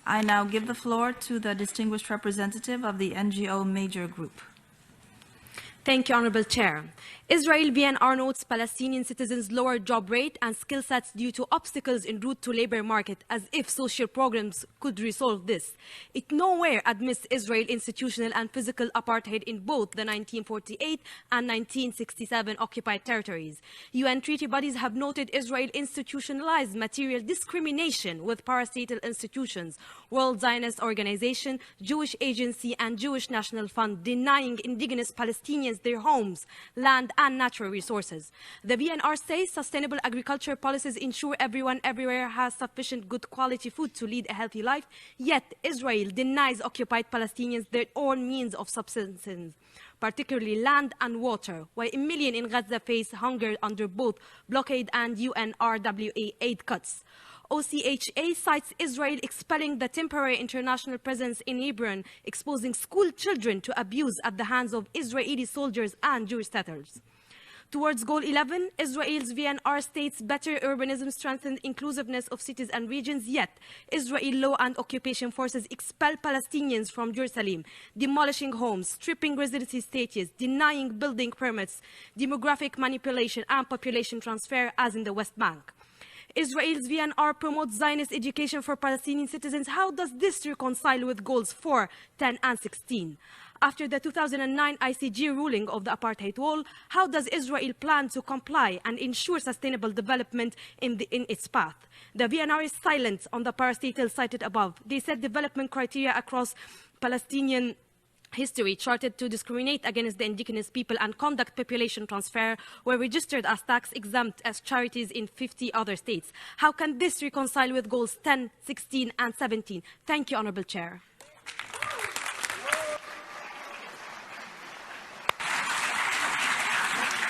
I now give the floor to the distinguished representative of the NGO Major Group. Thank you, Honorable Chair. Israel VNR notes Palestinian citizens' lower job rate and skill sets due to obstacles en route to labor market, as if social programs could resolve this. It nowhere admits Israel institutional and physical apartheid in both the 1948 and 1967 occupied territories. UN treaty bodies have noted Israel institutionalized material discrimination with parastatal institutions, World Zionist Organization, Jewish Agency, and Jewish National Fund, denying indigenous Palestinians their homes, land, and natural resources. The VNR says sustainable agriculture policies ensure everyone everywhere has sufficient good quality food to lead a healthy life, yet Israel denies occupied Palestinians their own means of subsistence, particularly land and water, while a million in Gaza face hunger under both blockade and UNRWA aid cuts. OCHA cites Israel expelling the temporary international presence in Hebron, exposing school children to abuse at the hands of Israeli soldiers and Jewish settlers. Towards Goal 11, Israel's VNR states better urbanism strengthens inclusiveness of cities and regions, yet Israel law and occupation forces expel Palestinians from Jerusalem, demolishing homes, stripping residency status, denying building permits, demographic manipulation and population transfer as in the West Bank. Israel's VNR promotes Zionist education for Palestinian citizens. How does this reconcile with goals 4, 10, and 16? After the 2009 ICJ ruling of the apartheid wall, how does Israel plan to comply and ensure sustainable development in its path? The VNR is silent on the parastatal cited above. They set development criteria across Palestinian history charted to discriminate against the indigenous people and conduct population transfer, were registered as tax-exempt as charities in 50 other states. How can this reconcile with goals 10, 16, and 17? Thank you, Honorable Chair.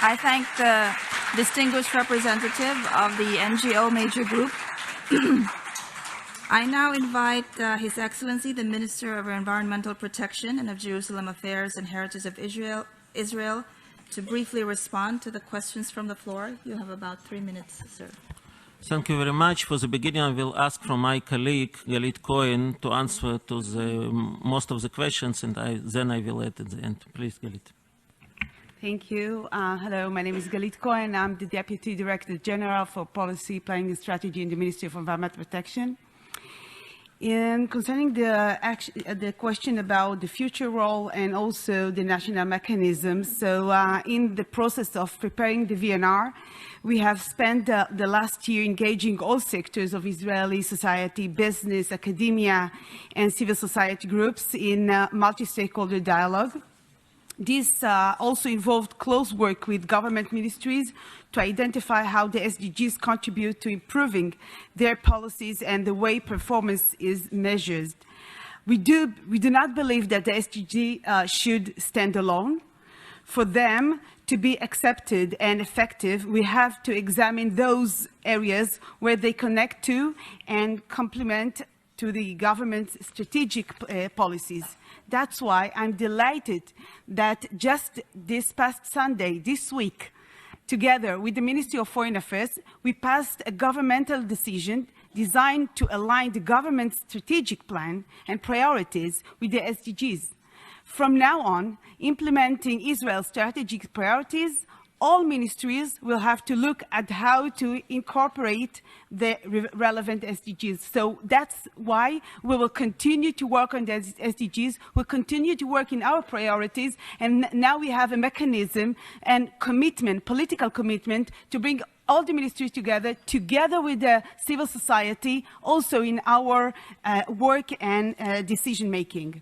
I thank the distinguished representative of the NGO Major Group. I now invite His Excellency, the Minister of Environmental Protection and of Jerusalem Affairs and Heritage of Israel, to briefly respond to the questions from the floor. You have about 3 minutes, sir. Thank you very much. For the beginning, I will ask from my colleague, Galit Cohen, to answer to most of the questions, and then I will add at the end. Please, Galit. Thank you. Hello, my name is Galit Cohen. I'm the Deputy Director General for Policy, Planning and Strategy in the Ministry of Environmental Protection. Concerning the question about the future role and also the national mechanisms, so in the process of preparing the VNR, we have spent the last year engaging all sectors of Israeli society, business, academia, and civil society groups in multi-stakeholder dialogue. This also involved close work with government ministries to identify how the SDGs contribute to improving their policies and the way performance is measured. We do not believe that the SDG should stand alone. For them to be accepted and effective, we have to examine those areas where they connect to and complement to the government's strategic policies. That's why I'm delighted that just this past Sunday, this week, together with the Ministry of Foreign Affairs, we passed a governmental decision designed to align the government's strategic plan and priorities with the SDGs. From now on, implementing Israel's strategic priorities, all ministries will have to look at how to incorporate the relevant SDGs. So that's why we will continue to work on the SDGs, we'll continue to work in our priorities, and now we have a mechanism and commitment, political commitment, to bring all the ministries together with the civil society, also in our work and decision-making.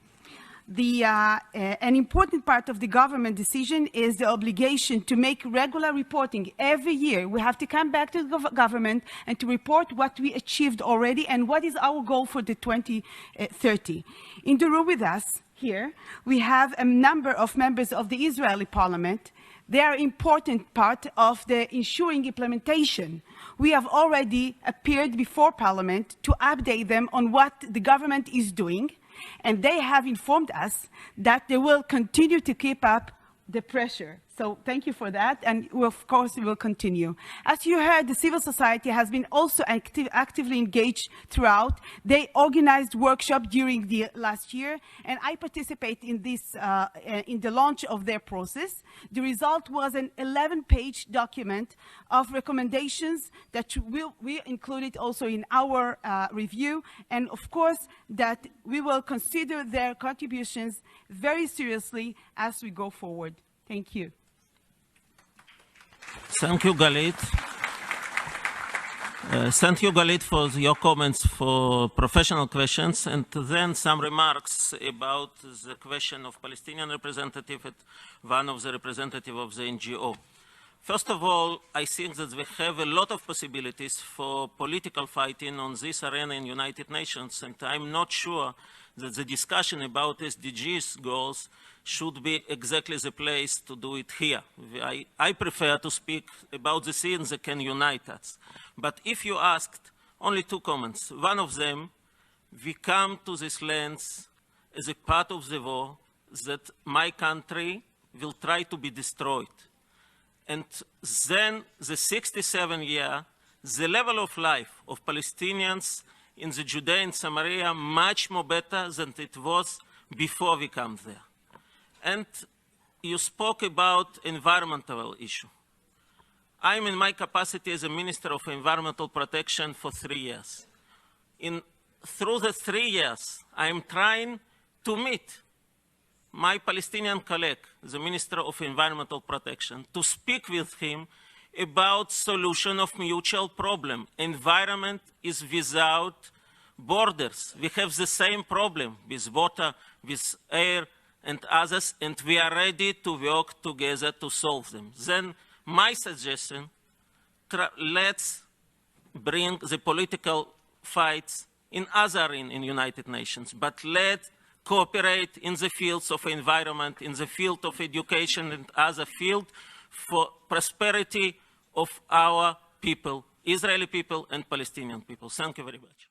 An important part of the government decision is the obligation to make regular reporting. Every year we have to come back to the government and to report what we achieved already and what is our goal for the 2030. In the room with us here, we have a number of members of the Israeli parliament. They are an important part of the ensuring implementation. We have already appeared before Parliament to update them on what the government is doing, and they have informed us that they will continue to keep up the pressure. So thank you for that, and of course we will continue. As you heard, the civil society has been also actively engaged throughout. They organized workshops during the last year, and I participate in this, in the launch of their process. The result was an 11-page document of recommendations that we included also in our review, and of course that we will consider their contributions very seriously as we go forward. Thank you. Thank you, Galit. Thank you, Galit, for your comments, for professional questions, and then some remarks about the question of Palestinian representative and one of the representatives of the NGO. First of all, I think that we have a lot of possibilities for political fighting on this arena in United Nations, and I'm not sure that the discussion about SDGs goals should be exactly the place to do it here. I prefer to speak about the things that can unite us. But if you asked, only two comments. One of them, we come to these lands as a part of the war that my country will try to be destroyed. And then the 67 year, the level of life of Palestinians in the Judea and Samaria much more better than it was before we come there. And you spoke about environmental issue. I'm in my capacity as a Minister of Environmental Protection for 3 years. Through the 3 years, I'm trying to meet my Palestinian colleague, the Minister of Environmental Protection, to speak with him about solution of mutual problem. Environment is without borders. We have the same problem with water, with air, and others, and we are ready to work together to solve them. Then my suggestion, let's bring the political fights in other in United Nations, but let's cooperate in the fields of environment, in the field of education and other fields for prosperity of our people, Israeli people and Palestinian people. Thank you very much.